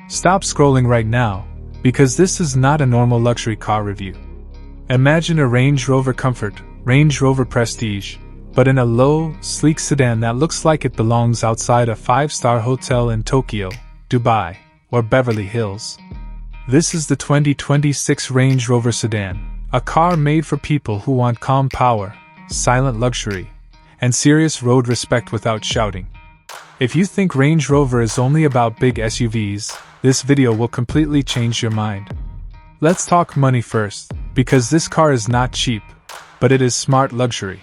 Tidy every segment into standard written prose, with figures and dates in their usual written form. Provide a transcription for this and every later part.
Stop scrolling right now, because this is not a normal luxury car review. Imagine a Range Rover Comfort, Range Rover Prestige, but in a low, sleek sedan that looks like it belongs outside a 5-star hotel in Tokyo, Dubai, or Beverly Hills. This is the 2026 Range Rover Sedan, a car made for people who want calm power, silent luxury, and serious road respect without shouting. If you think Range Rover is only about big SUVs, this video will completely change your mind. Let's talk money first, because this car is not cheap, but it is smart luxury.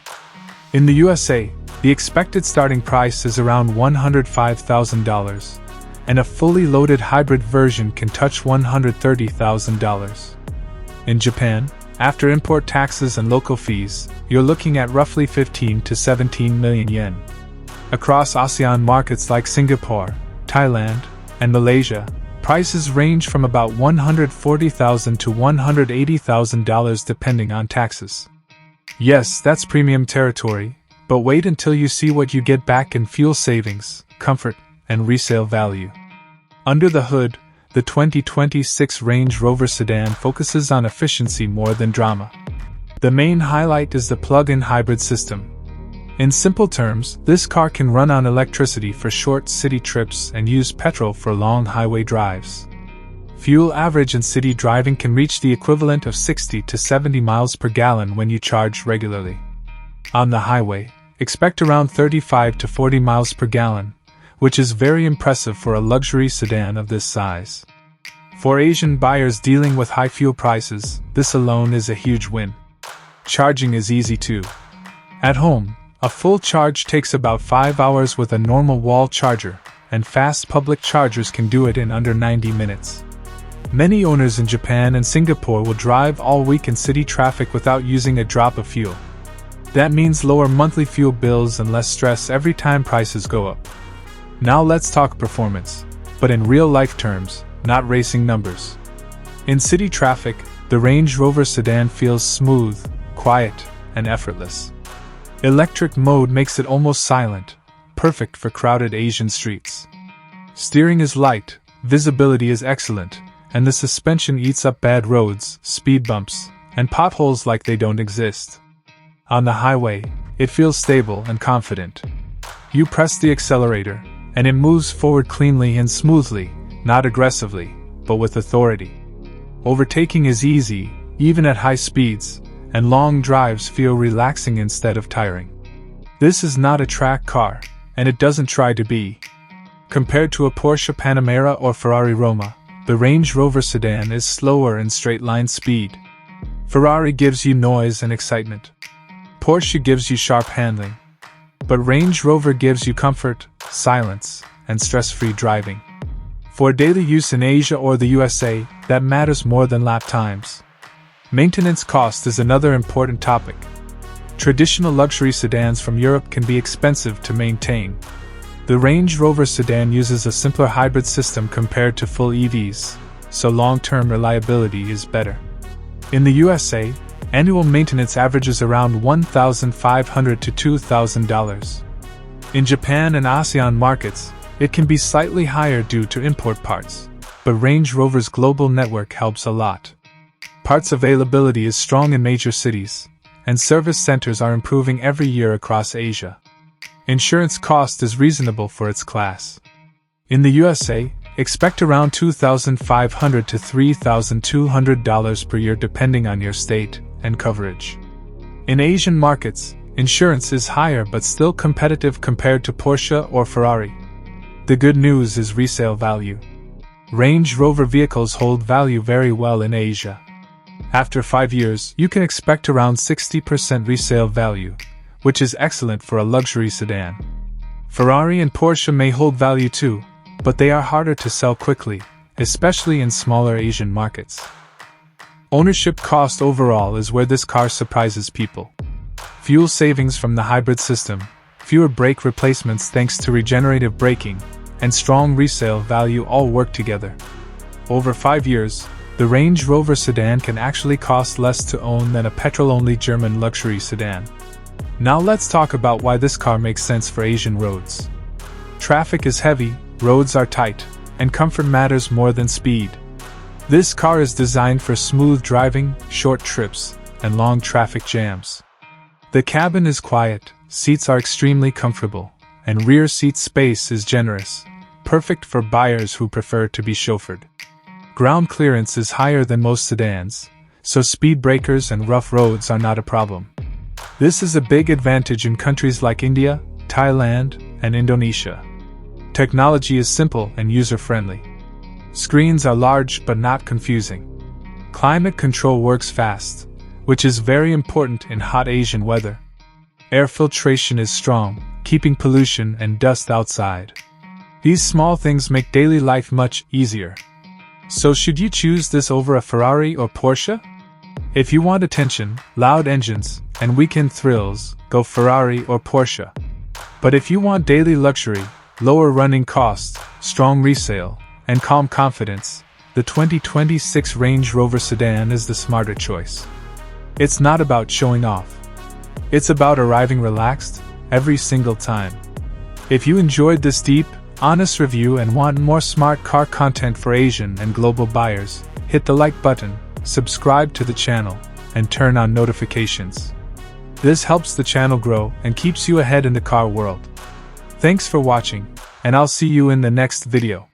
In the USA, the expected starting price is around $105,000, and a fully loaded hybrid version can touch $130,000. In Japan, after import taxes and local fees, you're looking at roughly 15 to 17 million yen. Across ASEAN markets like Singapore, Thailand, and Malaysia, prices range from about $140,000 to $180,000 depending on taxes. Yes, that's premium territory, but wait until you see what you get back in fuel savings, comfort, and resale value. Under the hood, the 2026 Range Rover Sedan focuses on efficiency more than drama. The main highlight is the plug-in hybrid system. In simple terms, this car can run on electricity for short city trips and use petrol for long highway drives. Fuel average in city driving can reach the equivalent of 60 to 70 miles per gallon when you charge regularly. On the highway, expect around 35 to 40 miles per gallon, which is very impressive for a luxury sedan of this size. For Asian buyers dealing with high fuel prices, this alone is a huge win. Charging is easy too. At home, a full charge takes about 5 hours with a normal wall charger, and fast public chargers can do it in under 90 minutes. Many owners in Japan and Singapore will drive all week in city traffic without using a drop of fuel. That means lower monthly fuel bills and less stress every time prices go up. Now let's talk performance, but in real-life terms, not racing numbers. In city traffic, the Range Rover Sedan feels smooth, quiet, and effortless. Electric mode makes it almost silent, perfect for crowded Asian streets. Steering is light, visibility is excellent, and the suspension eats up bad roads, speed bumps, and potholes like they don't exist. On the highway, it feels stable and confident. You press the accelerator, and it moves forward cleanly and smoothly, not aggressively, but with authority. Overtaking is easy, even at high speeds, and long drives feel relaxing instead of tiring. This is not a track car, and it doesn't try to be. Compared to a Porsche Panamera or Ferrari Roma, the Range Rover Sedan is slower in straight-line speed. Ferrari gives you noise and excitement. Porsche gives you sharp handling. But Range Rover gives you comfort, silence, and stress-free driving. For daily use in Asia or the USA, that matters more than lap times. Maintenance cost is another important topic. Traditional luxury sedans from Europe can be expensive to maintain. The Range Rover Sedan uses a simpler hybrid system compared to full EVs, so long-term reliability is better. In the USA, annual maintenance averages around $1,500 to $2,000. In Japan and ASEAN markets, it can be slightly higher due to import parts, but Range Rover's global network helps a lot. Parts availability is strong in major cities, and service centers are improving every year across Asia. Insurance cost is reasonable for its class. In the USA, expect around $2,500 to $3,200 per year depending on your state and coverage. In Asian markets, insurance is higher but still competitive compared to Porsche or Ferrari. The good news is resale value. Range Rover vehicles hold value very well in Asia. After 5 years, you can expect around 60% resale value, which is excellent for a luxury sedan. Ferrari and Porsche may hold value too, but they are harder to sell quickly, especially in smaller Asian markets. Ownership cost overall is where this car surprises people. Fuel savings from the hybrid system, fewer brake replacements thanks to regenerative braking, and strong resale value all work together. Over 5 years, the Range Rover Sedan can actually cost less to own than a petrol-only German luxury sedan. Now let's talk about why this car makes sense for Asian roads. Traffic is heavy, roads are tight, and comfort matters more than speed. This car is designed for smooth driving, short trips, and long traffic jams. The cabin is quiet, seats are extremely comfortable, and rear seat space is generous, perfect for buyers who prefer to be chauffeured. Ground clearance is higher than most sedans, so speed breakers and rough roads are not a problem. This is a big advantage in countries like India, Thailand, and Indonesia. Technology is simple and user-friendly. Screens are large but not confusing. Climate control works fast, which is very important in hot Asian weather. Air filtration is strong, keeping pollution and dust outside. These small things make daily life much easier. So should you choose this over a Ferrari or Porsche? If you want attention, loud engines, and weekend thrills, go Ferrari or Porsche. But if you want daily luxury, lower running costs, strong resale, and calm confidence, the 2026 Range Rover Sedan is the smarter choice. It's not about showing off. It's about arriving relaxed every single time. If you enjoyed this deep, honest review and want more smart car content for Asian and global buyers, hit the like button, subscribe to the channel, and turn on notifications. This helps the channel grow and keeps you ahead in the car world. Thanks for watching, and I'll see you in the next video.